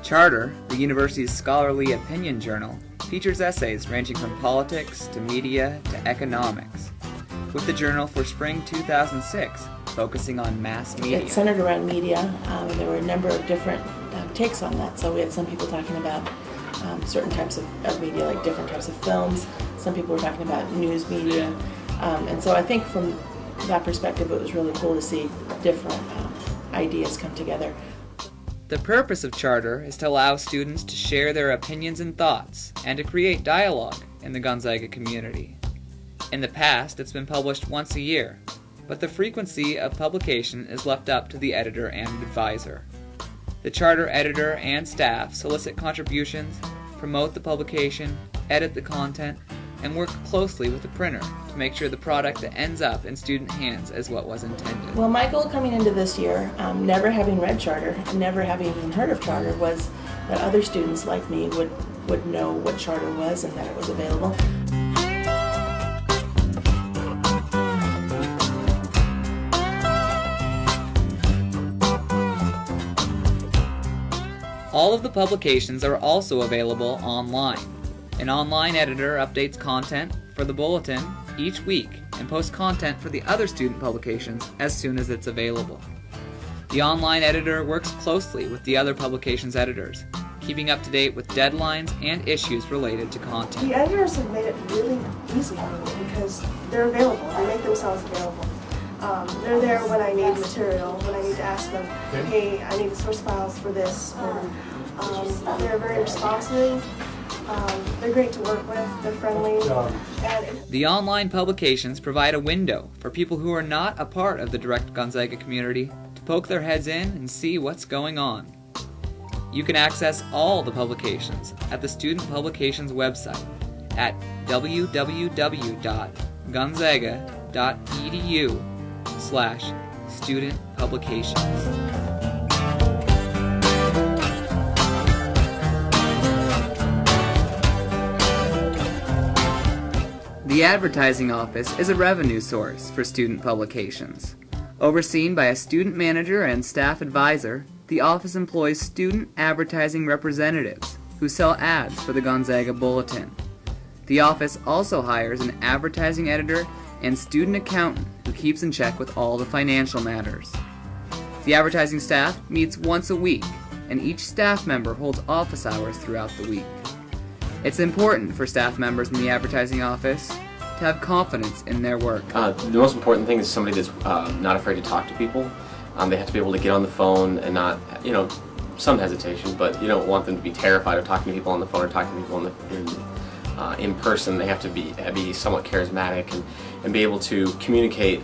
Charter, the university's scholarly opinion journal, features essays ranging from politics to media to economics, with the journal for spring 2006 focusing on mass media. It's centered around media, and there were a number of different takes on that. So we had some people talking about certain types of media, like different types of films. Some people were talking about news media. And so I think from that perspective, it was really cool to see different ideas come together. The purpose of Charter is to allow students to share their opinions and thoughts, and to create dialogue in the Gonzaga community. In the past, it's been published once a year, but the frequency of publication is left up to the editor and advisor. The Charter editor and staff solicit contributions, promote the publication, edit the content, and work closely with the printer to make sure the product that ends up in student hands is what was intended. Well, my goal coming into this year, never having read Charter, and never having even heard of Charter, was that other students like me would know what Charter was and that it was available. All of the publications are also available online. An online editor updates content for the bulletin each week and posts content for the other student publications as soon as it's available. The online editor works closely with the other publications' editors, keeping up to date with deadlines and issues related to content. The editors have made it really easy for me because they're available. They make themselves available. They're there when I need material, when I need to ask them, hey, I need the source files for this. They're very responsive. They're great to work with. They're friendly. The online publications provide a window for people who are not a part of the direct Gonzaga community to poke their heads in and see what's going on. You can access all the publications at the Student Publications website at www.gonzaga.edu/studentpublications. The advertising office is a revenue source for student publications. Overseen by a student manager and staff advisor, the office employs student advertising representatives who sell ads for the Gonzaga Bulletin. The office also hires an advertising editor and student accountant who keeps in check with all the financial matters. The advertising staff meets once a week, and each staff member holds office hours throughout the week. It's important for staff members in the advertising office to have confidence in their work. The most important thing is somebody that's not afraid to talk to people. They have to be able to get on the phone and not, some hesitation, but you don't want them to be terrified of talking to people on the phone or talking to people in person. They have to be somewhat charismatic and be able to communicate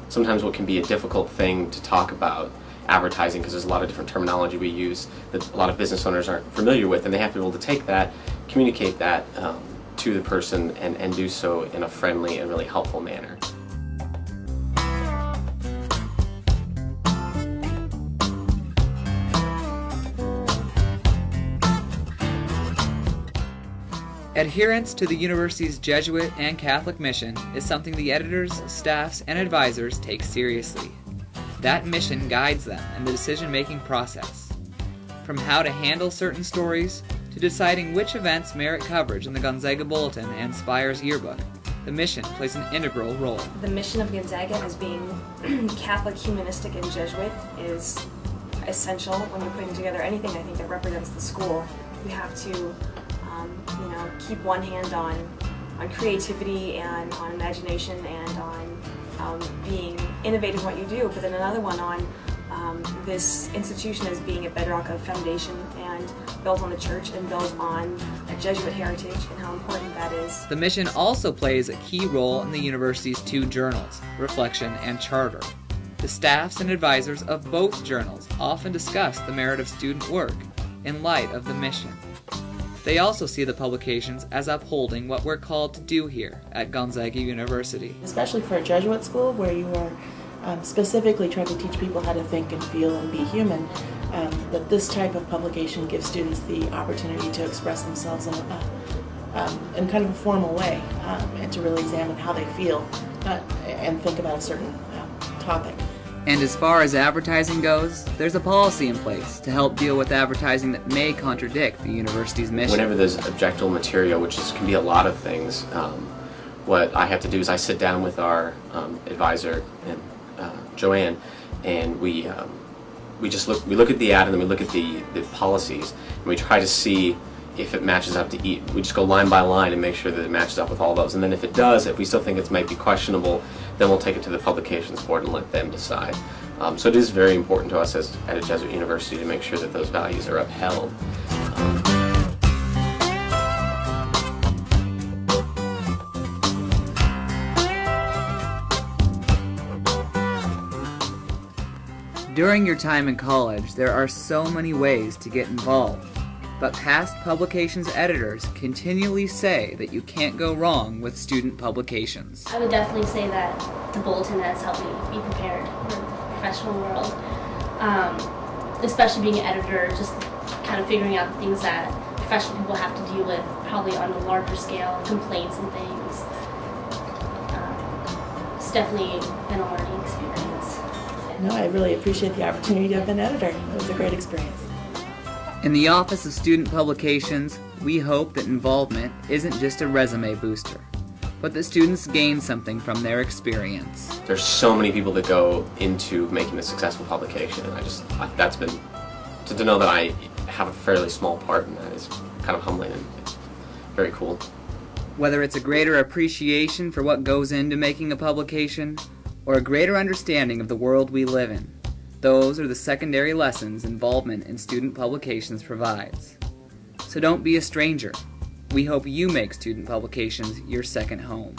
sometimes what can be a difficult thing to talk about advertising, because there's a lot of different terminology we use that a lot of business owners aren't familiar with, and they have to be able to take that, communicate that to the person and do so in a friendly and really helpful manner. Adherence to the university's Jesuit and Catholic mission is something the editors, staffs, and advisors take seriously. That mission guides them in the decision-making process. From how to handle certain stories, to deciding which events merit coverage in the Gonzaga Bulletin and Spire's yearbook, the mission plays an integral role. The mission of Gonzaga as being Catholic, humanistic, and Jesuit is essential when you're putting together anything, I think, that represents the school. You have to keep one hand on creativity and on imagination and on being innovative in what you do, but then another one on this institution as being a bedrock of foundation and built on the church and built on a Jesuit heritage and how important that is. The mission also plays a key role in the university's two journals, Reflection and Charter. The staffs and advisors of both journals often discuss the merit of student work in light of the mission. They also see the publications as upholding what we're called to do here at Gonzaga University. Especially for a Jesuit school where you are specifically trying to teach people how to think and feel and be human, that this type of publication gives students the opportunity to express themselves in kind of a formal way and to really examine how they feel and think about a certain topic. And as far as advertising goes, there's a policy in place to help deal with advertising that may contradict the university's mission. Whenever there's objectionable material, which can be a lot of things, what I have to do is I sit down with our advisor, and Joanne, and we look at the ad, and then we look at the policies, and we try to see if it matches up to each. We just go line by line and make sure that it matches up with all those. And then if it does, if we still think it might be questionable, then we'll take it to the publications board and let them decide. So it is very important to us at a Jesuit university to make sure that those values are upheld. During your time in college, there are so many ways to get involved. But past publications editors continually say that you can't go wrong with student publications. I would definitely say that the Bulletin has helped me be prepared for the professional world. Especially being an editor, just kind of figuring out the things that professional people have to deal with, probably on a larger scale, complaints and things. It's definitely been a learning experience. No, I really appreciate the opportunity to have been editor. It was a great experience. In the Office of Student Publications, we hope that involvement isn't just a resume booster, but that students gain something from their experience. There's so many people that go into making a successful publication, and that's been, to know that I have a fairly small part in that is kind of humbling, and it's very cool. Whether it's a greater appreciation for what goes into making a publication, or a greater understanding of the world we live in, those are the secondary lessons involvement in student publications provides. So don't be a stranger. We hope you make student publications your second home.